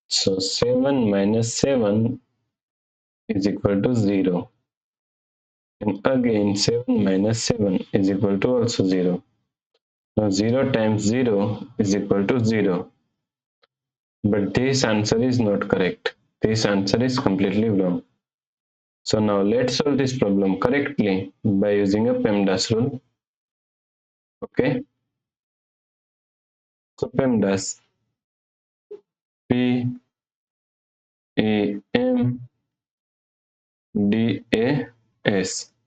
So 7 minus 7 is equal to 0. And again 7 minus 7 is equal to also 0. Now 0 times 0 is equal to 0. But this answer is not correct. This answer is completely wrong. So now let's solve this problem correctly by using a PEMDAS rule. Okay. So PEMDAS, PEMDAS.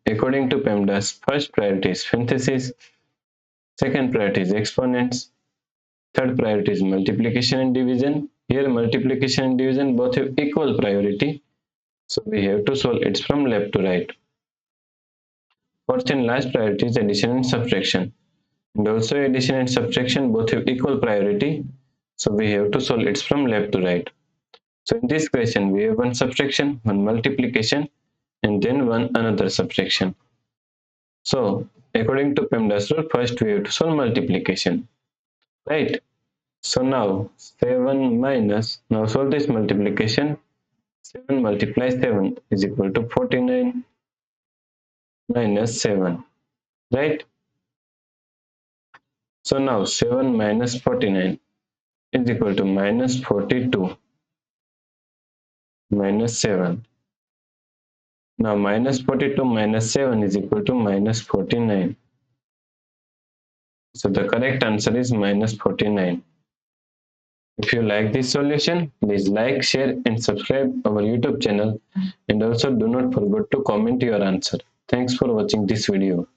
According to PEMDAS, first priority is synthesis, second priority is exponents, third priority is multiplication and division. Here multiplication and division both have equal priority. So we have to solve it from left to right. Fourth and last priority is addition and subtraction. And also addition and subtraction both have equal priority. So we have to solve it from left to right. So in this question, we have one subtraction, one multiplication, and then one another subtraction. So according to PEMDAS rule, first we have to solve multiplication, right? So now 7 minus, now solve this multiplication. 7 multiplies 7 is equal to 49 minus 7, right? So now 7 minus 49 is equal to minus 42 minus 7. Now minus 42 minus 7 is equal to minus 49. So the correct answer is minus 49. If you like this solution, please like, share and subscribe our YouTube channel, and also do not forget to comment your answer. Thanks for watching this video.